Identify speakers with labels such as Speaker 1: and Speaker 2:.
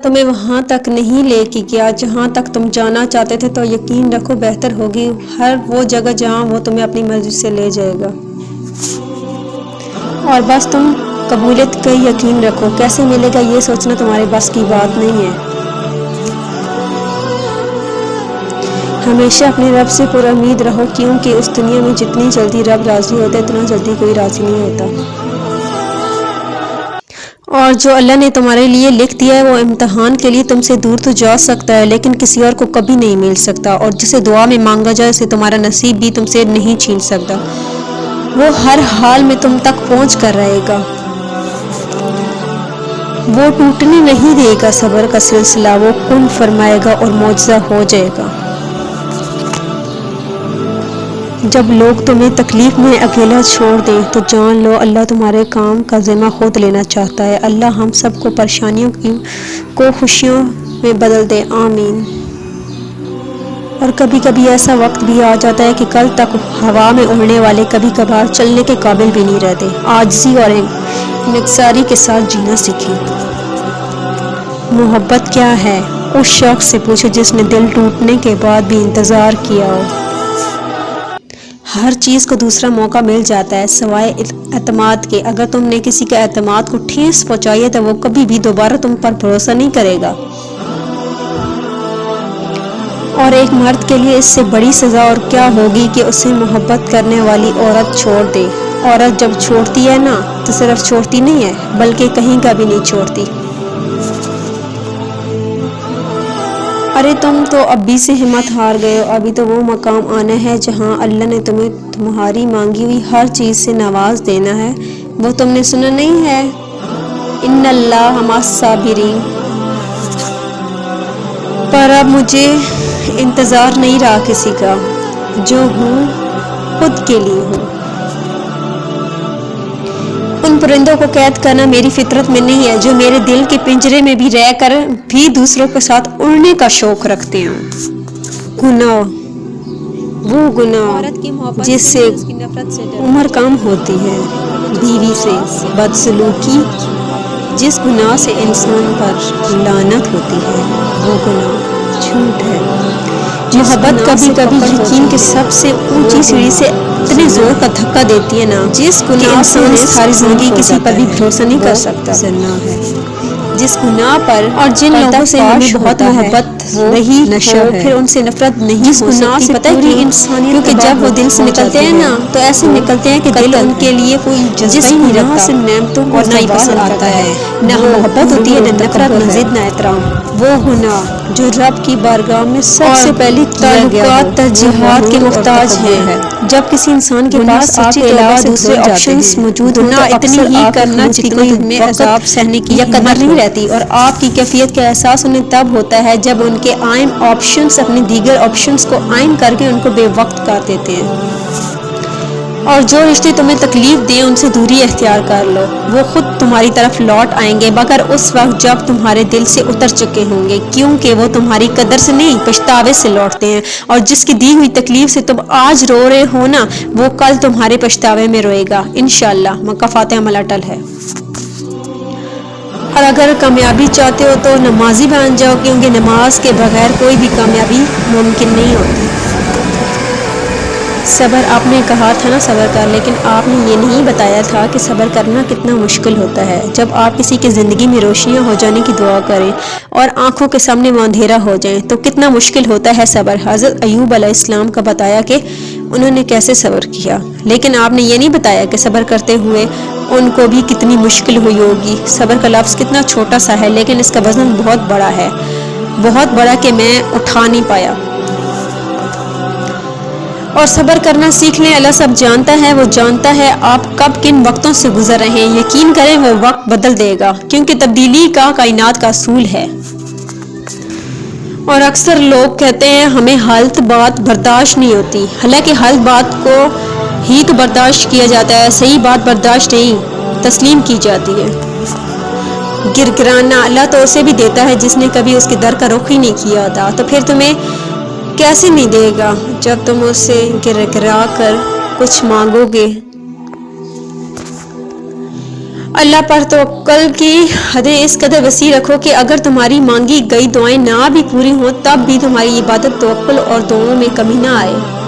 Speaker 1: तुम्हें वहां तक नहीं लेके गया जहां तक तुम जाना चाहते थे, तो यकीन रखो बेहतर होगी हर वो जगह जहां वो तुम्हें अपनी मर्जी से ले जाएगा। और बस तुम कबूलियत का यकीन रखो, कैसे मिलेगा ये सोचना तुम्हारे बस की बात नहीं है। हमेशा अपने रब से पूरा उम्मीद रहो, क्योंकि उस दुनिया में जितनी जल्दी रब राजी होता है उतना जल्दी कोई राजी नहीं होता। और जो अल्लाह ने तुम्हारे लिए लिख दिया है वो इम्तिहान के लिए तुमसे दूर तो जा सकता है, लेकिन किसी और को कभी नहीं मिल सकता। और जिसे दुआ में मांगा जाए उसे तुम्हारा नसीब भी तुमसे नहीं छीन सकता। वो हर हाल में तुम तक पहुंच कर रहेगा, वो टूटने नहीं देगा सब्र का सिलसिला, वो कुन फरमाएगा और मौजज़ा हो जाएगा। जब लोग तुम्हें तकलीफ में अकेला छोड़ दें तो जान लो अल्लाह तुम्हारे काम का ज़िम्मा खुद लेना चाहता है। अल्लाह हम सबको परेशानियों को खुशियों में बदल दे, आमीन। और कभी कभी ऐसा वक्त भी आ जाता है कि कल तक हवा में उड़ने वाले कभी कभार चलने के काबिल भी नहीं रहते। आजिज़ी और इंकिसारी के साथ जीना सीखें। मोहब्बत क्या है उस शख्स से पूछो जिसने दिल टूटने के बाद भी इंतज़ार किया हो। हर चीज़ को दूसरा मौका मिल जाता है सिवाय एतमाद के। अगर तुमने किसी के एतमाद को ठेस पहुंचाई है तो वो कभी भी दोबारा तुम पर भरोसा नहीं करेगा। और एक मर्द के लिए इससे बड़ी सज़ा और क्या होगी कि उसे मोहब्बत करने वाली औरत छोड़ दे। औरत जब छोड़ती है ना तो सिर्फ छोड़ती नहीं है बल्कि कहीं का भी नहीं छोड़ती। अरे तुम तो अभी से हिम्मत हार गए हो, अभी तो वो मकाम आना है जहां अल्लाह ने तुम्हें तुम्हारी मांगी हुई हर चीज़ से नवाज देना है। वो तुमने सुना नहीं है, इन्नल्लाह मअस-साबिरीन। पर अब मुझे इंतज़ार नहीं रहा किसी का, जो हूँ खुद के लिए हूँ। उन परिंदों को कैद करना मेरी फितरत में नहीं है जो मेरे दिल के पिंजरे में भी रहकर भी दूसरों के साथ उड़ने का शौक रखते हैं। गुनाह, वो गुनाह जिससे उम्र कम होती है, बीवी से बदसलूकी, जिस गुनाह से इंसान पर लानत होती है वो गुनाह झूठ है। मोहब्बत कभी कभी यकीन के सबसे ऊंची सीढ़ी से इतने जोर का धक्का देती है ना, जिस गुनाह से सारी जिंदगी किसी पर भी भरोसा नहीं कर सकता। जिस गुनाह पर और जिन लोगों से हमें बहुत मोहब्बत रही हो फिर उनसे नफरत नहीं हो सकती। पता है कि इंसानियत, क्योंकि जब वो दिल से निकलते हैं ना तो ऐसे निकलते हैं कि दिल उनके लिए कोई जज्बा ही नहीं रखता से नेमतों को ना ही पसंद आता है, ना मोहब्बत होती है, ना नफरत, ना जिद, ना एहतराम। वो गुनाह जो रब की बारगाह में सबसे पहले ताल्लुकात तरजीहात के मुख्ताज है। जब किसी इंसान के पास आपके अलावा दूसरे ऑप्शंस मौजूद हो तो इतनी ही करना जितना में अज़ाब सहने की कदर नहीं रहती। और आपकी कैफियत का एहसास उन्हें तब होता है जब उनके आइन ऑप्शंस अपने दीगर ऑप्शंस को आइन करके उनको बेवक्त कर देते हैं। और जो रिश्ते तुम्हें तकलीफ दें उनसे दूरी अख्तियार कर लो, वो खुद तुम्हारी तरफ लौट आएंगे मगर उस वक्त जब तुम्हारे दिल से उतर चुके होंगे, क्योंकि वो तुम्हारी कदर से नहीं पछतावे से लौटते हैं। और जिसकी दी हुई तकलीफ से तुम आज रो रहे हो ना, वो कल तुम्हारे पछतावे में रोएगा इंशाअल्लाह। मक्का फातिहा अमल अटल है। और अगर कामयाबी चाहते हो तो नमाजी बन जाओ, क्योंकि नमाज के बगैर कोई भी कामयाबी मुमकिन नहीं होती। सब्र आपने कहा था ना सब्र कर, लेकिन आपने ये नहीं बताया था कि सब्र करना कितना मुश्किल होता है। जब आप किसी की ज़िंदगी में रोशनियाँ हो जाने की दुआ करें और आंखों के सामने वो अंधेरा हो जाए तो कितना मुश्किल होता है सब्र। हज़रत अय्यूब अलैहिस्सलाम का बताया कि उन्होंने कैसे सब्र किया, लेकिन आपने ये नहीं बताया कि सब्र करते हुए उनको भी कितनी मुश्किल हुई होगी। सब्र का लफ्ज़ कितना छोटा सा है लेकिन इसका वज़न बहुत बड़ा है, बहुत बड़ा कि मैं उठा नहीं पाया। और सब्र करना सीख लें, अल्लाह सब जानता है, वो जानता है आप कब किन वक्तों से गुजर रहे हैं। यकीन करें वो वक्त बदल देगा, क्योंकि तब्दीली का कायनात का असूल है। और अक्सर लोग कहते हैं हमें हालत बात बर्दाश्त नहीं होती, हालांकि हालत बात को ही तो बर्दाश्त किया जाता है, सही बात बर्दाश्त नहीं तस्लीम की जाती है। गिरगिराना अल्लाह तो उसे भी देता है जिसने कभी उसके दर का रुख ही नहीं किया होता, तो फिर तुम्हें कैसे नहीं देगा जब तुम उससे गिरा कर कुछ मांगोगे। اللہ پر توکل کی حدیں اس قدر وسیع رکھو کہ اگر تمہاری مانگی گئی دعائیں نہ بھی پوری ہوں تب بھی تمہاری عبادت، توکل اور دعاؤں میں کمی نہ آئے۔